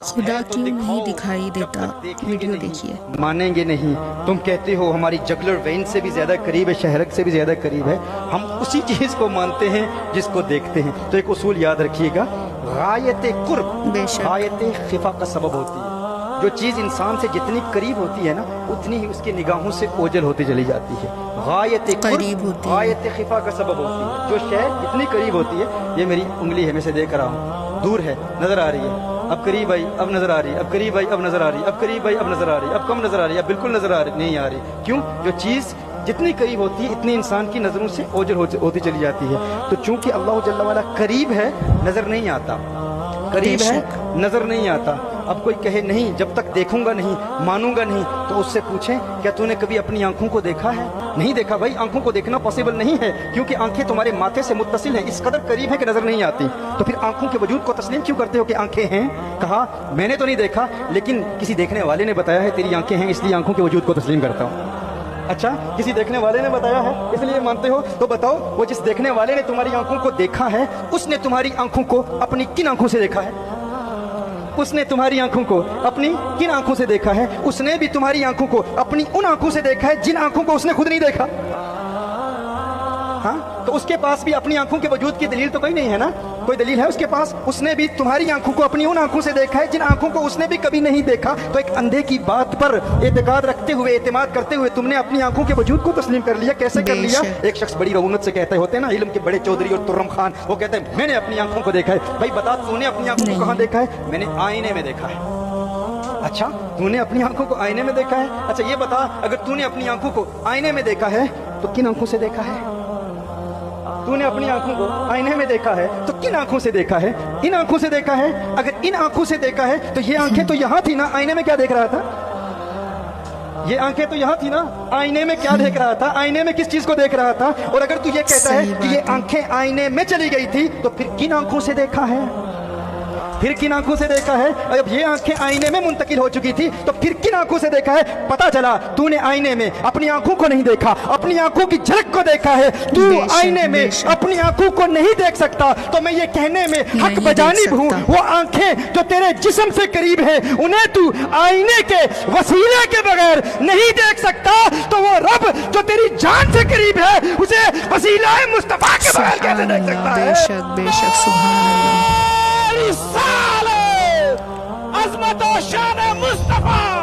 خدا کیوں نہیں دکھائی دیتا؟ ویڈیو دیکھیے۔ مانیں گے نہیں، تم کہتے ہو ہماری جگلر وین سے بھی زیادہ قریب ہے، شہرک سے بھی زیادہ قریب ہے، ہم اسی چیز کو مانتے ہیں جس کو دیکھتے ہیں۔ تو ایک اصول یاد رکھیے گا، غایت قرب بے شک غایت خفا کا سبب ہوتی ہے۔ جو چیز انسان سے جتنی قریب ہوتی ہے نا، اتنی ہی اس کی نگاہوں سے اوجھل ہوتی چلی جاتی ہے۔ غایت قریب قرب ہوتی ہے، غایت خفا کا سبب ہوتی ہے۔ جو شے اتنی قریب ہوتی ہے، یہ میری انگلی ہے، میں سے دیکھ رہا ہوں، دور ہے، نظر آ رہی ہے، اب قریب آئی اب نظر آ رہی ہے، اب قریب آئی اب نظر آ رہی ہے، اب قریب آئی اب نظر آ رہی ہے، اب کم نظر آ رہی ہے، اب بالکل نظر آ رہی نہیں آ رہی۔ کیوں؟ جو چیز جتنی قریب ہوتی ہے اتنی انسان کی نظروں سے اوجھل ہوتی چلی جاتی ہے۔ تو چونکہ اللہ جل وعلا قریب ہے، نظر نہیں آتا، قریب ہے نظر نہیں آتا۔ اب کوئی کہے نہیں، جب تک دیکھوں گا نہیں، مانوں گا نہیں، تو اس سے پوچھیں کیا تو نے کبھی اپنی آنکھوں کو دیکھا ہے؟ نہیں دیکھا بھائی، آنکھوں کو دیکھنا پاسبل نہیں ہے، کیونکہ آنکھیں تمہارے ماتھے سے متصل ہیں، اس قدر قریب ہے کہ نظر نہیں آتی۔ تو پھر آنکھوں کے وجود کو تسلیم کیوں کرتے ہو کہ آنکھیں ہیں؟ کہا میں نے تو نہیں دیکھا، لیکن کسی دیکھنے والے نے بتایا ہے تیری آنکھیں ہیں، اس لیے آنکھوں کے وجود کو تسلیم کرتا ہوں۔ اچھا، کسی دیکھنے والے نے بتایا ہے اس لیے مانتے ہو؟ تو بتاؤ، وہ جس دیکھنے والے نے تمہاری آنکھوں کو دیکھا ہے، اس نے تمہاری آنکھوں کو اپنی کن آنکھوں سے دیکھا ہے؟ اس نے تمہاری آنکھوں کو اپنی کن آنکھوں سے دیکھا ہے؟ اس نے بھی تمہاری آنکھوں کو اپنی ان آنکھوں سے دیکھا ہے جن آنکھوں کو اس نے خود نہیں دیکھا۔ ہاں، تو اس کے پاس بھی اپنی آنکھوں کے وجود کی دلیل تو کوئی نہیں ہے نا؟ کوئی دلیل ہے اس کے پاس؟ اس نے بھی تمہاری آنکھوں کو اپنی ان آنکھوں سے دیکھا ہے جن آنکھوں کو اس نے بھی کبھی نہیں دیکھا۔ تو ایک اندھے کی بات پر اعتقاد رکھتے ہوئے، اعتماد کرتے ہوئے تم نے اپنی آنکھوں کے وجود کو تسلیم کر لیا۔ کیسے کر لیا؟ ایک شخص بڑی رعونت سے کہتے ہوتے ہیں نا، علم کے بڑے چودھری اور ترم خان، وہ کہتے ہیں میں نے اپنی آنکھوں کو دیکھا ہے۔ بھائی بتا، تو نے اپنی آنکھوں کو کہاں دیکھا ہے؟ میں نے آئینے میں دیکھا ہے۔ اچھا، تو نے اپنی آنکھوں کو آئینے میں دیکھا ہے؟ اچھا یہ بتا، اگر تو نے اپنی آنکھوں کو آئینے میں دیکھا ہے تو کن آنکھوں سے دیکھا ہے؟ تو نے اپنی آنکھوں کو آئینے میں دیکھا ہے تو کن آنکھوں سے دیکھا ہے؟ ان آنکھوں سے دیکھا ہے۔ اگر ان آنکھوں سے دیکھا ہے تو یہ آنکھیں تو یہاں تھی نا، آئینے میں کیا دیکھ رہا تھا؟ یہ آنکھیں تو یہاں تھی نا، آئینے میں کیا دیکھ رہا تھا؟ آئینے میں کس چیز کو دیکھ رہا تھا؟ اور اگر تو یہ کہتا ہے کہ یہ آنکھیں آئینے میں چلی گئی تھی تو پھر کن آنکھوں سے دیکھا ہے؟ پھر کن آنکھوں سے دیکھا ہے؟ اب یہ آنکھیں آئینے میں منتقل ہو چکی تھی تو پھر کن آنکھوں سے دیکھا ہے؟ پتا چلا تو نے آئینے میں اپنی آنکھوں کو نہیں دیکھا، اپنی آنکھوں کی جھلک کو دیکھا ہے۔ تو آئینے میں اپنی آنکھوں کو نہیں دیکھ سکتا تو میں یہ کہنے میں حق بجانب ہوں، وہ آنکھیں جو تیرے جسم سے قریب ہیں انہیں تو آئینے کے وسیلے کے بغیر نہیں دیکھ سکتا، تو وہ رب جو تیری جان سے قریب ہے اسے وسیلہ مصطفیٰ کے بغیر کیسے دیکھ سکتا ہے؟ بے شک بے شک، سبحان اللہ۔ رسالت عظمت و شان مصطفیٰ